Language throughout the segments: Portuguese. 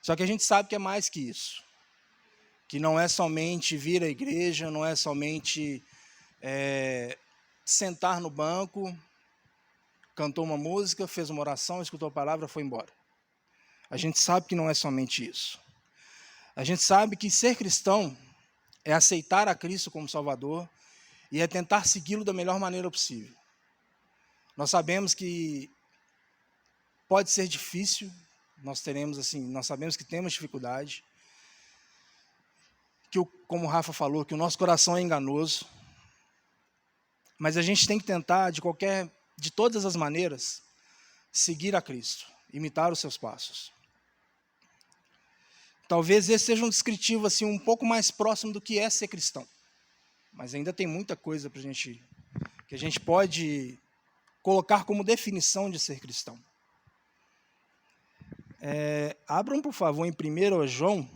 Só que a gente sabe que é mais que isso. Que não é somente vir à igreja, não é somente sentar no banco, cantou uma música, fez uma oração, escutou a palavra, foi embora. A gente sabe que não é somente isso. A gente sabe que ser cristão é aceitar a Cristo como Salvador e é tentar segui-lo da melhor maneira possível. Nós sabemos que pode ser difícil, nós sabemos que temos dificuldade, que, como o Rafa falou, que o nosso coração é enganoso, mas a gente tem que tentar, de todas as maneiras, seguir a Cristo, imitar os seus passos. Talvez esse seja um descritivo assim, um pouco mais próximo do que é ser cristão, mas ainda tem muita coisa que a gente pode colocar como definição de ser cristão. Abram, por favor, em 1 João.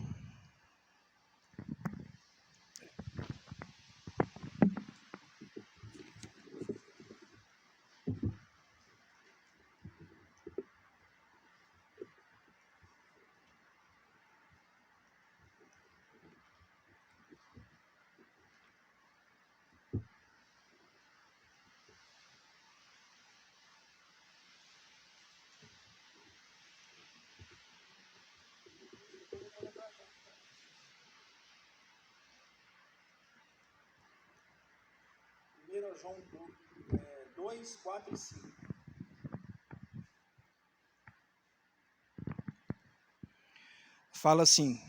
João 2, 4 e 5. Fala assim: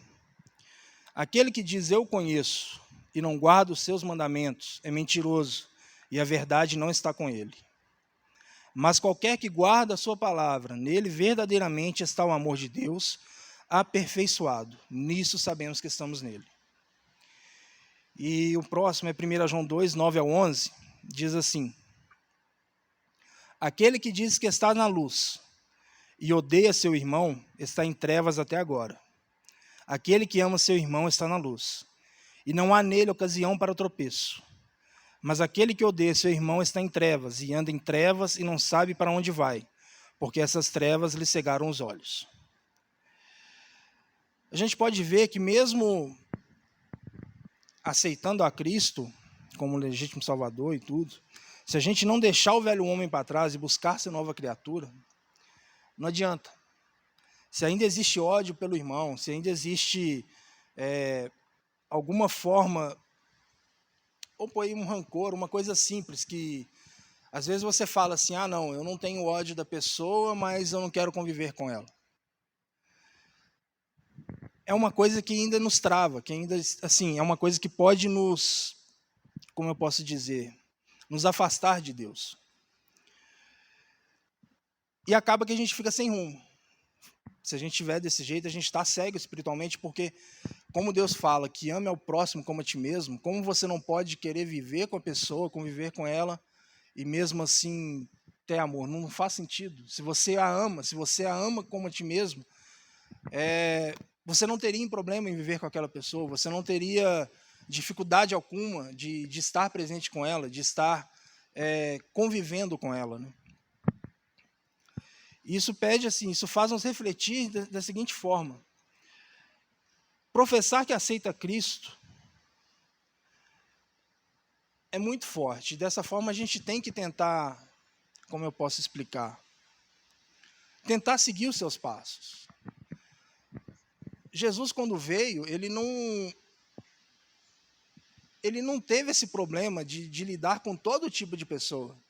aquele que diz eu conheço e não guarda os seus mandamentos é mentiroso, e a verdade não está com ele. Mas qualquer que guarda a sua palavra, nele verdadeiramente está o amor de Deus aperfeiçoado. Nisso sabemos que estamos nele. E o próximo é 1 João 2, 9 ao 11, diz assim: aquele que diz que está na luz e odeia seu irmão está em trevas até agora. Aquele que ama seu irmão está na luz, e não há nele ocasião para o tropeço. Mas aquele que odeia seu irmão está em trevas, e anda em trevas e não sabe para onde vai, porque essas trevas lhe cegaram os olhos. A gente pode ver que mesmo aceitando a Cristo como legítimo Salvador e tudo, se a gente não deixar o velho homem para trás e buscar ser nova criatura, não adianta. Se ainda existe ódio pelo irmão, se ainda existe alguma forma, ou por aí um rancor, uma coisa simples, que às vezes você fala assim, não, eu não tenho ódio da pessoa, mas eu não quero conviver com ela. É uma coisa que ainda nos trava, que ainda, assim, é uma coisa que pode nos, como eu posso dizer, nos afastar de Deus. E acaba que a gente fica sem rumo. Se a gente estiver desse jeito, a gente está cego espiritualmente, porque como Deus fala que ame ao próximo como a ti mesmo, como você não pode querer viver com a pessoa, conviver com ela, e mesmo assim ter amor? Não faz sentido. Se você a ama como a ti mesmo, você não teria problema em viver com aquela pessoa, você não teria dificuldade alguma de estar presente com ela, de estar convivendo com ela, né? Isso isso faz nos refletir da seguinte forma: professar que aceita Cristo é muito forte. Dessa forma a gente tem que tentar, como eu posso explicar, tentar seguir os seus passos. Jesus, quando veio, ele não teve esse problema de lidar com todo tipo de pessoa.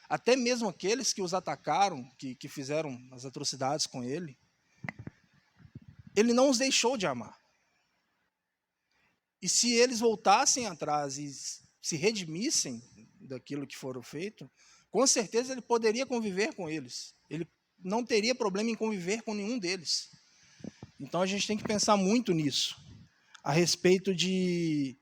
Até mesmo aqueles que os atacaram, que fizeram as atrocidades com ele, ele não os deixou de amar. E se eles voltassem atrás e se redimissem daquilo que foram feito, com certeza ele poderia conviver com eles. Ele não teria problema em conviver com nenhum deles. Então a gente tem que pensar muito nisso, a respeito de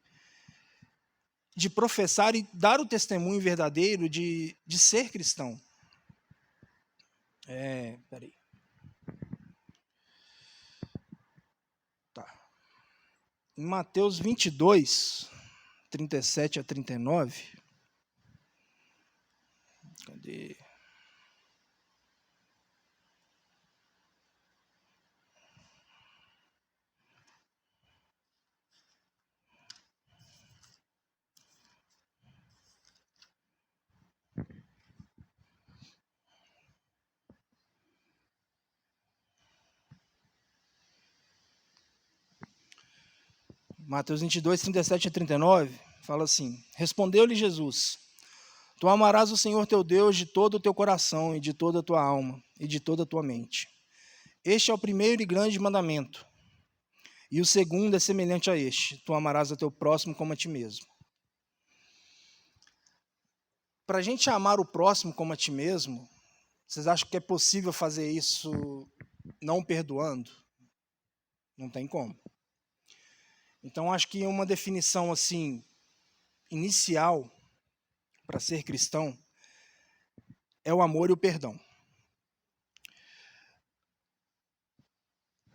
professar e dar o testemunho verdadeiro de ser cristão. Peraí. Tá. Em Mateus 22, 37 a 39. Cadê? Mateus 22, 37 a 39, fala assim: Respondeu-lhe Jesus: Tu amarás o Senhor teu Deus de todo o teu coração e de toda a tua alma e de toda a tua mente. Este é o primeiro e grande mandamento. E o segundo é semelhante a este: Tu amarás a teu próximo como a ti mesmo. Para a gente amar o próximo como a ti mesmo, vocês acham que é possível fazer isso não perdoando? Não tem como. Então, acho que uma definição assim inicial para ser cristão é o amor e o perdão.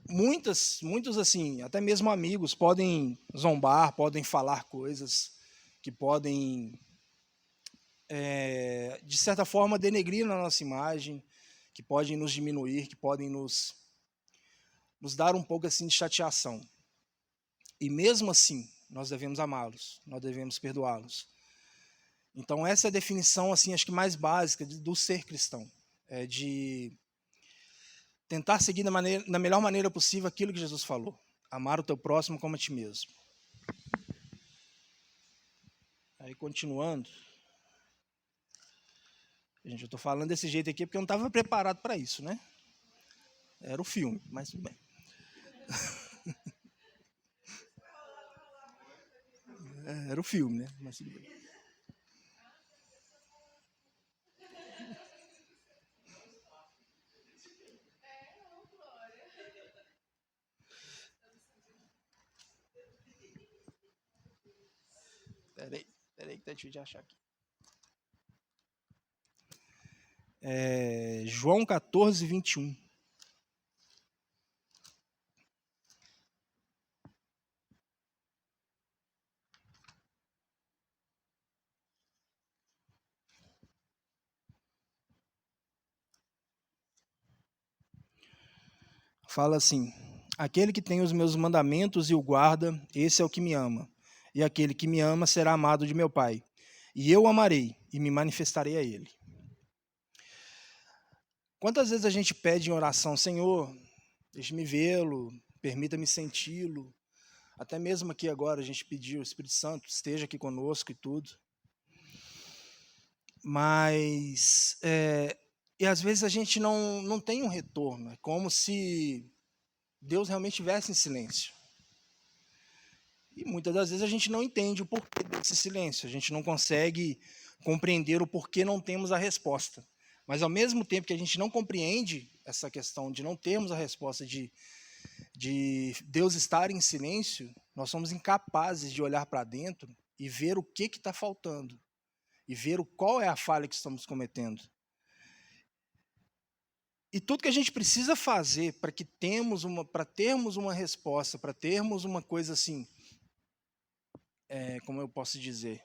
Muitos assim, até mesmo amigos, podem zombar, podem falar coisas que podem, de certa forma, denegrir a nossa imagem, que podem nos diminuir, que podem nos dar um pouco assim de chateação. E mesmo assim, nós devemos amá-los, nós devemos perdoá-los. Então essa é a definição, assim, acho que mais básica do ser cristão, é de tentar seguir da melhor maneira possível aquilo que Jesus falou: amar o teu próximo como a ti mesmo. Aí, continuando, gente, eu estou falando desse jeito aqui porque eu não estava preparado para isso, né? Era o filme, mas tudo bem. Era o filme, né? Mas tudo bem. Peraí que tá difícil de achar aqui. João 14, 21. Fala assim: aquele que tem os meus mandamentos e o guarda, esse é o que me ama. E aquele que me ama será amado de meu Pai. E eu o amarei e me manifestarei a ele. Quantas vezes a gente pede em oração: Senhor, deixe-me vê-lo, permita-me senti-lo. Até mesmo aqui agora a gente pediu: o Espírito Santo esteja aqui conosco e tudo. Mas, e às vezes a gente não tem um retorno. É como se Deus realmente estivesse em silêncio. E muitas das vezes a gente não entende o porquê desse silêncio. A gente não consegue compreender o porquê não temos a resposta. Mas ao mesmo tempo que a gente não compreende essa questão de não termos a resposta de Deus estar em silêncio, nós somos incapazes de olhar para dentro e ver o que está faltando. E ver qual é a falha que estamos cometendo. E tudo que a gente precisa fazer para termos uma resposta, para termos uma coisa assim, como eu posso dizer,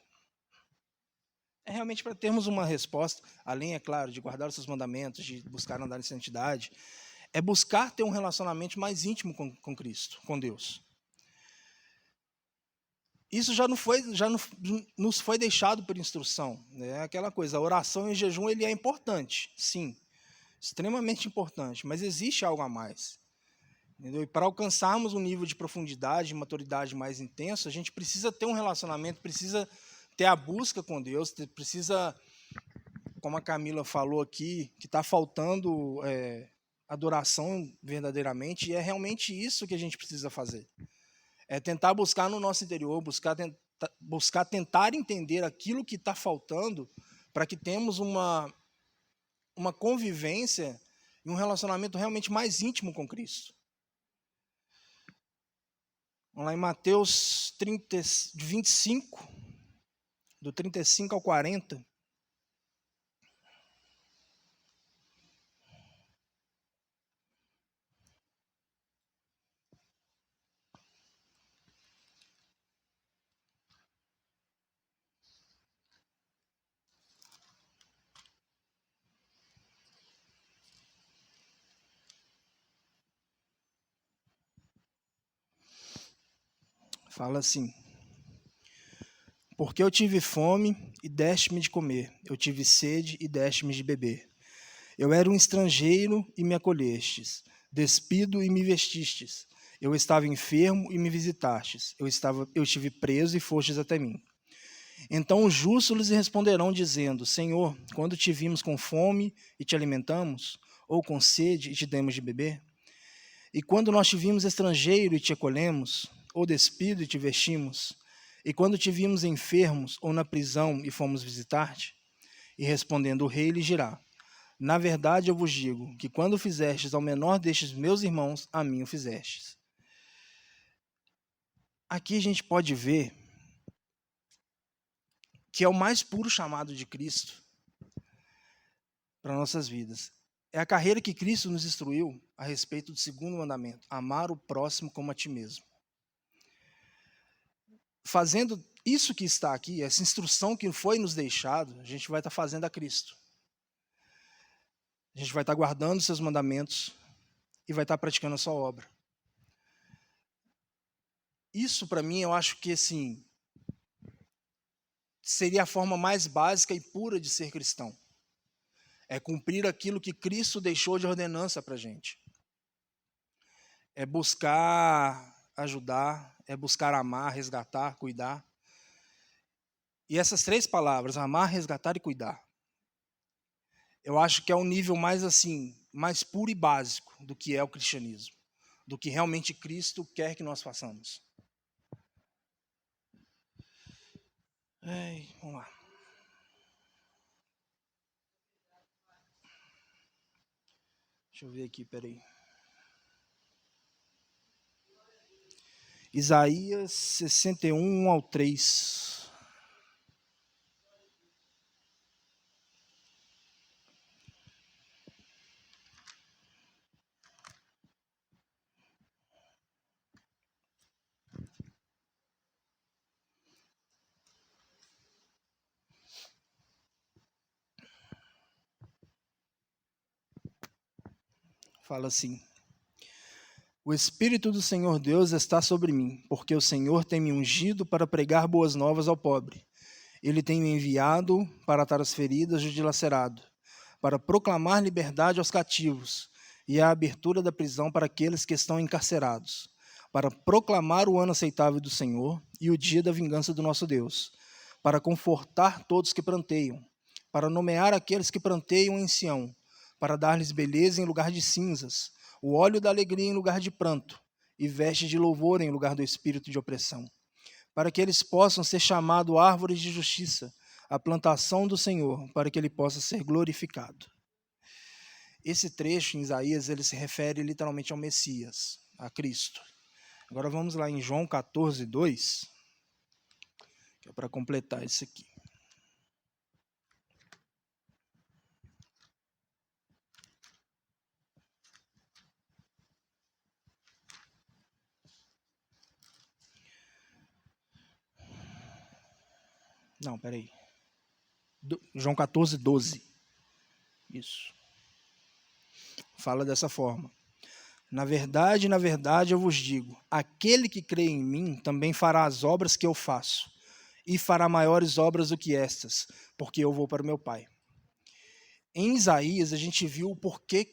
é realmente para termos uma resposta, além, é claro, de guardar os seus mandamentos, de buscar andar em santidade, é buscar ter um relacionamento mais íntimo com Cristo, com Deus. Isso já nos foi deixado por instrução, né? Aquela coisa, a oração e o jejum ele é importante, sim, extremamente importante, mas existe algo a mais. Entendeu? E para alcançarmos um nível de profundidade, de maturidade mais intenso, a gente precisa ter um relacionamento, precisa ter a busca com Deus, precisa, como a Camila falou aqui, que está faltando adoração verdadeiramente, e é realmente isso que a gente precisa fazer. É tentar buscar no nosso interior, buscar tentar entender aquilo que está faltando para que tenhamos uma convivência e um relacionamento realmente mais íntimo com Cristo. Vamos lá em Mateus 25, do 35 ao 40. Fala assim: porque eu tive fome e deste-me de comer, eu tive sede e deste-me de beber. Eu era um estrangeiro e me acolhestes, despido e me vestistes, Eu estava enfermo e me visitastes. Eu estive preso e fostes até mim. Então os justos lhes responderão, dizendo: Senhor, quando te vimos com fome e te alimentamos, ou com sede e te demos de beber? E quando nós te vimos estrangeiro e te acolhemos, ou despido e te vestimos? E quando te vimos enfermos ou na prisão e fomos visitar-te? E respondendo o rei lhe dirá: Na verdade eu vos digo que quando fizestes ao menor destes meus irmãos, a mim o fizestes. Aqui a gente pode ver que é o mais puro chamado de Cristo para nossas vidas. É a carreira que Cristo nos instruiu a respeito do segundo mandamento: amar o próximo como a ti mesmo. Fazendo isso que está aqui, essa instrução que foi nos deixado, a gente vai estar fazendo a Cristo. A gente vai estar guardando os seus mandamentos e vai estar praticando a sua obra. Isso, para mim, eu acho que assim, seria a forma mais básica e pura de ser cristão. É cumprir aquilo que Cristo deixou de ordenança para a gente. É buscar ajudar, é buscar amar, resgatar, cuidar. E essas três palavras, amar, resgatar e cuidar, eu acho que é um nível mais assim, mais puro e básico do que é o cristianismo, do que realmente Cristo quer que nós façamos. Vamos lá. Deixa eu ver aqui, peraí. Isaías 61 ao 3. Fala assim: O Espírito do Senhor Deus está sobre mim, porque o Senhor tem me ungido para pregar boas novas ao pobre. Ele tem me enviado para atar as feridas do dilacerado, para proclamar liberdade aos cativos e a abertura da prisão para aqueles que estão encarcerados, para proclamar o ano aceitável do Senhor e o dia da vingança do nosso Deus, para confortar todos que pranteiam, para nomear aqueles que pranteiam em Sião, para dar-lhes beleza em lugar de cinzas, o óleo da alegria em lugar de pranto, e veste de louvor em lugar do espírito de opressão, para que eles possam ser chamados árvores de justiça, a plantação do Senhor, para que ele possa ser glorificado. Esse trecho em Isaías, ele se refere literalmente ao Messias, a Cristo. Agora vamos lá em João 14, 2, que é para completar isso aqui. Não, peraí. João 14, 12. Isso. Fala dessa forma: na verdade, eu vos digo, aquele que crê em mim também fará as obras que eu faço, e fará maiores obras do que estas, porque eu vou para o meu Pai. Em Isaías, a gente viu por que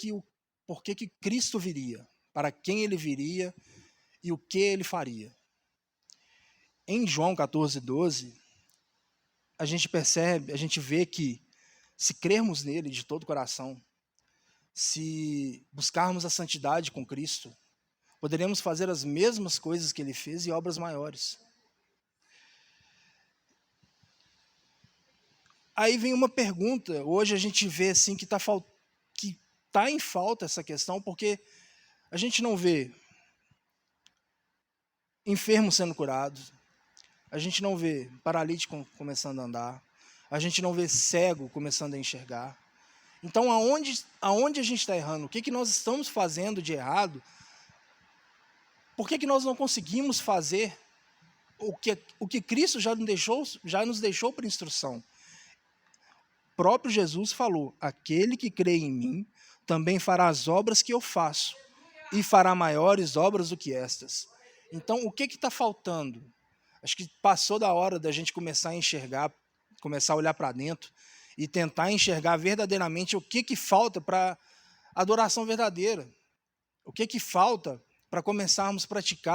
Cristo viria, para quem ele viria e o que ele faria. Em João 14, 12, a gente percebe, a gente vê que se crermos nele de todo o coração, se buscarmos a santidade com Cristo, poderemos fazer as mesmas coisas que ele fez e obras maiores. Aí vem uma pergunta, hoje a gente vê assim que está em falta essa questão, porque a gente não vê enfermo sendo curado, a gente não vê paralítico começando a andar, a gente não vê cego começando a enxergar. Então, aonde a gente está errando? O que nós estamos fazendo de errado? Por que nós não conseguimos fazer o que Cristo já nos deixou por instrução? O próprio Jesus falou: aquele que crê em mim também fará as obras que eu faço, e fará maiores obras do que estas. Então, o que está faltando? Acho que passou da hora da gente começar a enxergar, começar a olhar para dentro e tentar enxergar verdadeiramente o que falta para a adoração verdadeira. O que falta para começarmos a praticar